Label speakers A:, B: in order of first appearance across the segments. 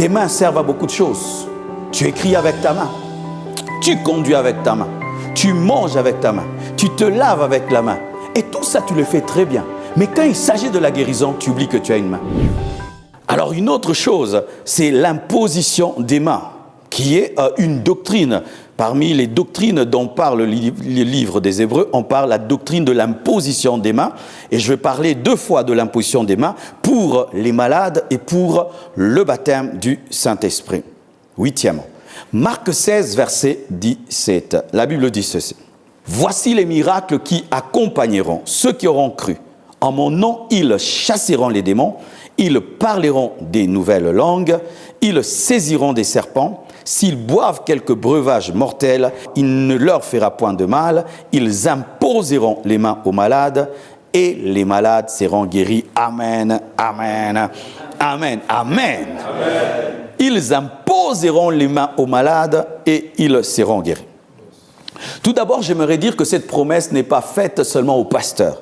A: Tes mains servent à beaucoup de choses. Tu écris avec ta main. Tu conduis avec ta main. Tu manges avec ta main. Tu te laves avec la main. Et tout ça, tu le fais très bien. Mais quand il s'agit de la guérison, tu oublies que tu as une main. Alors une autre chose, c'est l'imposition des mains, qui est une doctrine. Parmi les doctrines dont parle le livre des Hébreux, on parle de la doctrine de l'imposition des mains. Et je vais parler 2 fois de l'imposition des mains pour les malades et pour le baptême du Saint-Esprit. 8e. Marc 16, verset 17. La Bible dit ceci. « Voici les miracles qui accompagneront ceux qui auront cru. En mon nom, ils chasseront les démons, ils parleront des nouvelles langues, ils saisiront des serpents. S'ils boivent quelques breuvages mortels, il ne leur fera point de mal. Ils imposeront les mains aux malades et les malades seront guéris. Amen, amen, amen, amen. Ils imposeront les mains aux malades et ils seront guéris. » Tout d'abord, j'aimerais dire que cette promesse n'est pas faite seulement aux pasteurs.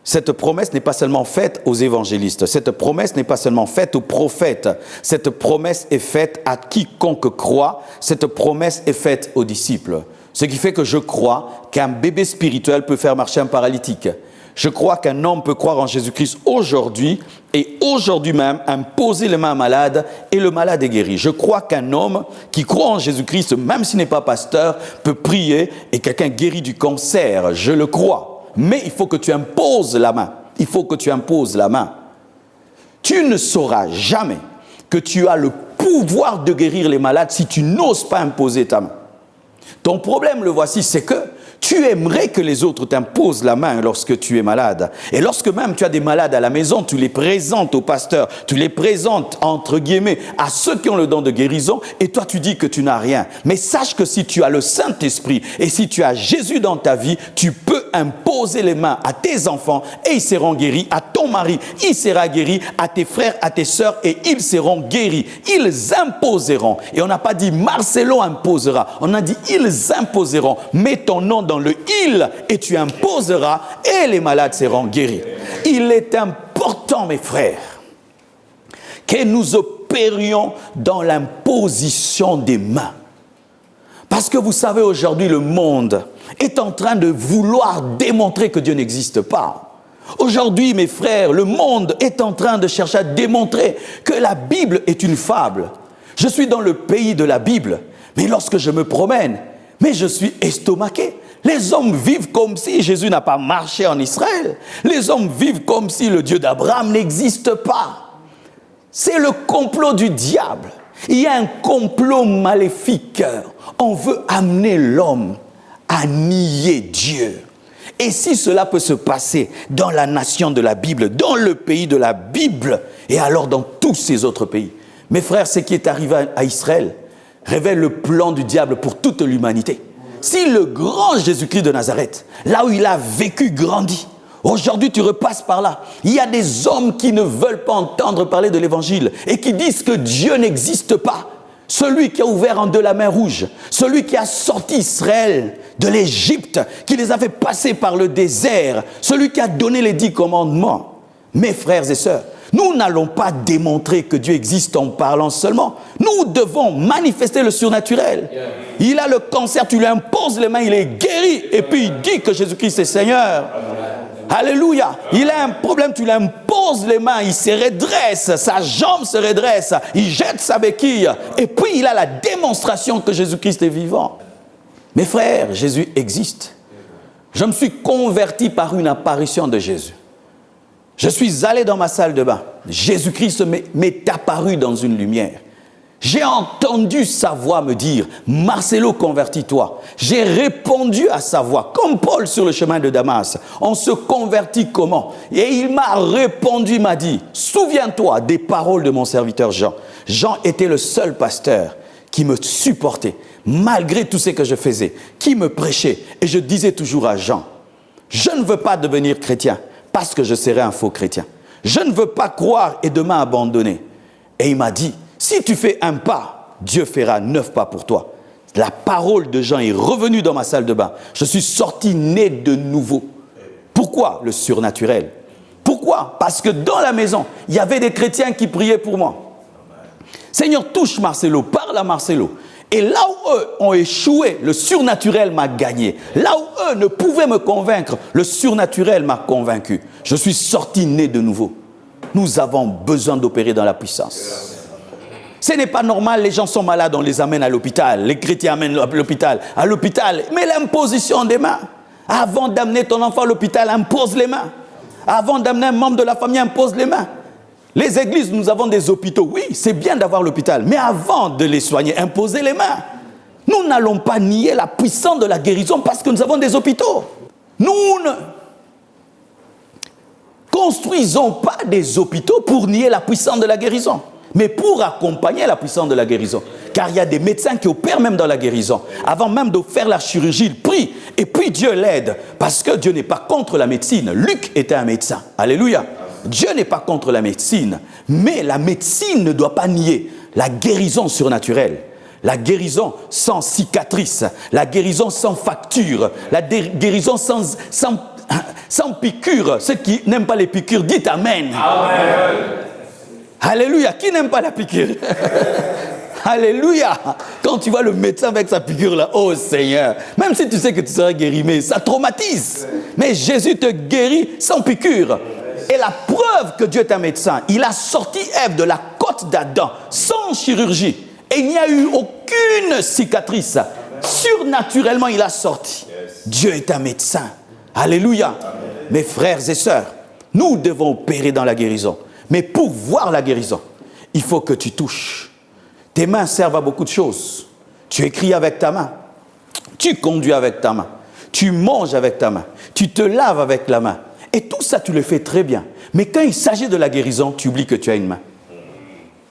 A: Cette promesse n'est pas seulement faite aux évangélistes. Cette promesse n'est pas seulement faite aux prophètes. Cette promesse est faite à quiconque croit. Cette promesse est faite aux disciples. Ce qui fait que je crois qu'un bébé spirituel peut faire marcher un paralytique. Je crois qu'un homme peut croire en Jésus-Christ aujourd'hui et aujourd'hui même imposer les mains à un malade et le malade est guéri. Je crois qu'un homme qui croit en Jésus-Christ, même s'il n'est pas pasteur, peut prier et quelqu'un guérit du cancer. Je le crois. Mais il faut que tu imposes la main. Il faut que tu imposes la main. Tu ne sauras jamais que tu as le pouvoir de guérir les malades si tu n'oses pas imposer ta main. Ton problème, le voici, c'est que tu aimerais que les autres t'imposent la main lorsque tu es malade. Et lorsque même tu as des malades à la maison, tu les présentes au pasteur, tu les présentes, entre guillemets, à ceux qui ont le don de guérison, et toi tu dis que tu n'as rien. Mais sache que si tu as le Saint-Esprit et si tu as Jésus dans ta vie, tu peux imposer les mains à tes enfants et ils seront guéris, à ton mari, il sera guéri, à tes frères, à tes sœurs et ils seront guéris. Ils imposeront. Et on n'a pas dit Marcelo imposera, on a dit ils imposeront. Mets ton nom dans le « il » et tu imposeras et les malades seront guéris. Il est important, mes frères, que nous opérions dans l'imposition des mains. Parce que vous savez, aujourd'hui, le monde est en train de vouloir démontrer que Dieu n'existe pas. Aujourd'hui, mes frères, le monde est en train de chercher à démontrer que la Bible est une fable. Je suis dans le pays de la Bible, mais lorsque je me promène, mais je suis estomaqué. Les hommes vivent comme si Jésus n'a pas marché en Israël. Les hommes vivent comme si le Dieu d'Abraham n'existe pas. C'est le complot du diable. Il y a un complot maléfique. On veut amener l'homme à nier Dieu. Et si cela peut se passer dans la nation de la Bible, dans le pays de la Bible, et alors dans tous ces autres pays. Mes frères, ce qui est arrivé à Israël révèle le plan du diable pour toute l'humanité. Si le grand Jésus-Christ de Nazareth, là où il a vécu, grandi, aujourd'hui tu repasses par là, il y a des hommes qui ne veulent pas entendre parler de l'évangile et qui disent que Dieu n'existe pas. Celui qui a ouvert en deux la mer Rouge, celui qui a sorti Israël de l'Égypte, qui les a fait passer par le désert, celui qui a donné les 10 commandements. Mes frères et sœurs, nous n'allons pas démontrer que Dieu existe en parlant seulement. Nous devons manifester le surnaturel. Il a le cancer, tu lui imposes les mains, il est guéri. Et puis il dit que Jésus-Christ est Seigneur. Alléluia. Il a un problème, tu lui imposes les mains, il se redresse, sa jambe se redresse, il jette sa béquille. Et puis il a la démonstration que Jésus-Christ est vivant. Mes frères, Jésus existe. Je me suis converti par une apparition de Jésus. Je suis allé dans ma salle de bain. Jésus-Christ m'est apparu dans une lumière. J'ai entendu sa voix me dire « Marcelo, convertis-toi ». J'ai répondu à sa voix, comme Paul sur le chemin de Damas. On se convertit comment? Et il m'a répondu, il m'a dit « Souviens-toi des paroles de mon serviteur Jean ». Jean était le seul pasteur qui me supportait, malgré tout ce que je faisais, qui me prêchait. Et je disais toujours à Jean « Je ne veux pas devenir chrétien ». Parce que je serai un faux chrétien. Je ne veux pas croire et demain abandonner. Et il m'a dit, si tu fais un pas, Dieu fera 9 pas pour toi. La parole de Jean est revenue dans ma salle de bain. Je suis sorti né de nouveau. Pourquoi le surnaturel? Pourquoi? Parce que dans la maison, il y avait des chrétiens qui priaient pour moi. Ce Seigneur, touche Marcelo, parle à Marcelo. Et là où eux ont échoué, le surnaturel m'a gagné. Là où eux ne pouvaient me convaincre, le surnaturel m'a convaincu. Je suis sorti né de nouveau. Nous avons besoin d'opérer dans la puissance. Ce n'est pas normal, les gens sont malades, on les amène à l'hôpital. Les chrétiens amènent à l'hôpital. À l'hôpital, mais l'imposition des mains. Avant d'amener ton enfant à l'hôpital, impose les mains. Avant d'amener un membre de la famille, impose les mains. Les églises, nous avons des hôpitaux. Oui, c'est bien d'avoir l'hôpital. Mais avant de les soigner, imposez les mains. Nous n'allons pas nier la puissance de la guérison parce que nous avons des hôpitaux. Nous ne construisons pas des hôpitaux pour nier la puissance de la guérison, mais pour accompagner la puissance de la guérison. Car il y a des médecins qui opèrent même dans la guérison. Avant même de faire la chirurgie, ils prient. Et puis Dieu l'aide. Parce que Dieu n'est pas contre la médecine. Luc était un médecin. Alléluia. Dieu n'est pas contre la médecine, mais la médecine ne doit pas nier la guérison surnaturelle, la guérison sans cicatrice, la guérison sans facture, la guérison sans piqûre. Ceux qui n'aiment pas les piqûres, dites Amen. Amen. Alléluia. Qui n'aime pas la piqûre? Alléluia. Quand tu vois le médecin avec sa piqûre là, oh Seigneur, même si tu sais que tu seras guéri, mais ça traumatise. Mais Jésus te guérit sans piqûre. Et la preuve que Dieu est un médecin, il a sorti Ève de la côte d'Adam sans chirurgie. Et il n'y a eu aucune cicatrice. Surnaturellement, il a sorti. Dieu est un médecin. Alléluia. Mes frères et sœurs, nous devons opérer dans la guérison. Mais pour voir la guérison, il faut que tu touches. Tes mains servent à beaucoup de choses. Tu écris avec ta main. Tu conduis avec ta main. Tu manges avec ta main. Tu te laves avec la main. Et tout ça, tu le fais très bien. Mais quand il s'agit de la guérison, tu oublies que tu as une main.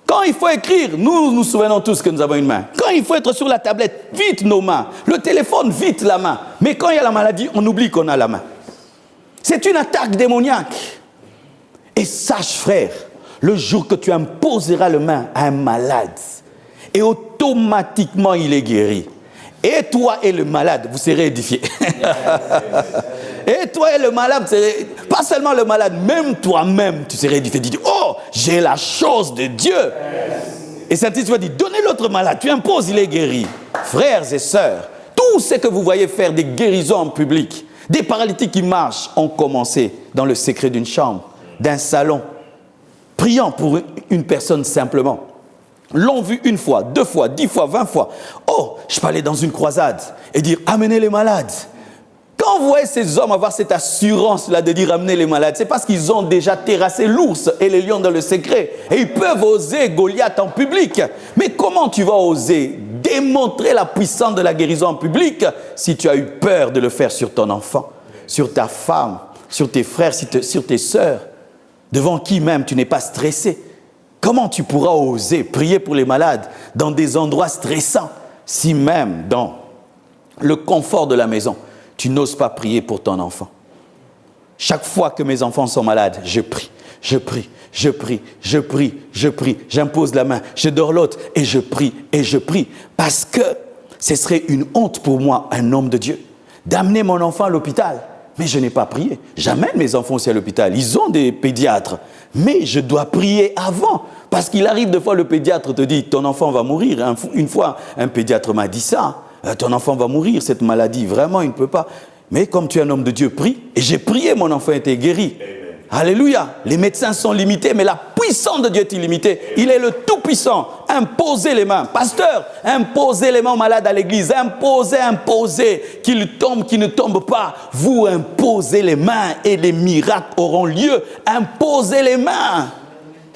A: Quand il faut écrire, nous nous souvenons tous que nous avons une main. Quand il faut être sur la tablette, vite nos mains. Le téléphone, vite la main. Mais quand il y a la maladie, on oublie qu'on a la main. C'est une attaque démoniaque. Et sache, frère, le jour que tu imposeras la main à un malade, et automatiquement il est guéri. Et toi et le malade, vous serez édifiés. Et toi et le malade, pas seulement le malade, même toi-même, tu serais édifié. Tu dis, oh, j'ai la chose de Dieu. Et Saint-Esprit va dire, donnez l'autre malade, tu imposes, il est guéri. Frères et sœurs, tout ce que vous voyez faire des guérisons en public, des paralytiques qui marchent, ont commencé dans le secret d'une chambre, d'un salon, priant pour une personne simplement. L'ont vu une fois, 2 fois, 10 fois, 20 fois. Oh, je peux aller dans une croisade et dire, amenez les malades. Quand vous voyez ces hommes avoir cette assurance-là de dire, amenez les malades, c'est parce qu'ils ont déjà terrassé l'ours et les lions dans le secret. Et ils peuvent oser Goliath en public. Mais comment tu vas oser démontrer la puissance de la guérison en public si tu as eu peur de le faire sur ton enfant, sur ta femme, sur tes frères, sur tes sœurs, devant qui même tu n'es pas stressé? Comment tu pourras oser prier pour les malades dans des endroits stressants si même dans le confort de la maison, tu n'oses pas prier pour ton enfant? Chaque fois que mes enfants sont malades, je prie, je prie, je prie, je prie, je prie, j'impose la main, je dors l'autre et je prie parce que ce serait une honte pour moi, un homme de Dieu, d'amener mon enfant à l'hôpital. Mais je n'ai pas prié. J'amène mes enfants aussi à l'hôpital. Ils ont des pédiatres. Mais je dois prier avant. Parce qu'il arrive des fois, le pédiatre te dit, ton enfant va mourir. Une fois, un pédiatre m'a dit ça. Ton enfant va mourir, cette maladie. Vraiment, il ne peut pas. Mais comme tu es un homme de Dieu, prie. Et j'ai prié, mon enfant était guéri. Amen. Alléluia. Les médecins sont limités, mais la puissance de Dieu est illimitée. Il est le Tout-Puissant. Imposez les mains. Pasteur, imposez les mains aux malades à l'église. Imposez. Qu'ils tombent, qu'ils ne tombent pas. Vous imposez les mains et les miracles auront lieu. Imposez les mains.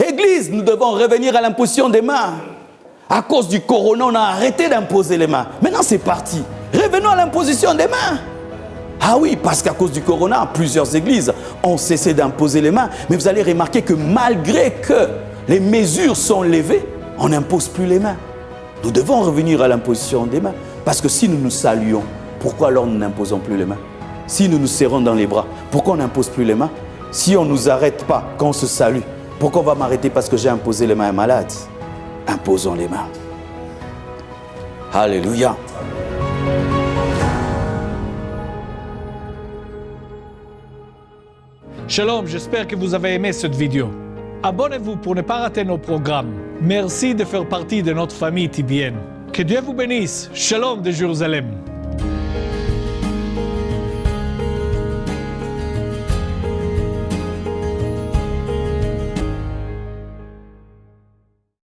A: Église, nous devons revenir à l'imposition des mains. À cause du corona, on a arrêté d'imposer les mains. Maintenant, c'est parti. Revenons à l'imposition des mains. Ah oui, parce qu'à cause du corona, plusieurs églises ont cessé d'imposer les mains. Mais vous allez remarquer que malgré que les mesures sont levées, on n'impose plus les mains. Nous devons revenir à l'imposition des mains. Parce que si nous nous saluons, pourquoi alors nous n'imposons plus les mains? Si nous nous serrons dans les bras, pourquoi on n'impose plus les mains? Si on ne nous arrête pas quand on se salue, pourquoi on va m'arrêter parce que j'ai imposé les mains à un malade? Imposons les mains. Alléluia.
B: Shalom, j'espère que vous avez aimé cette vidéo. Abonnez-vous pour ne pas rater nos programmes. Merci de faire partie de notre famille TBN. Que Dieu vous bénisse. Shalom de Jérusalem.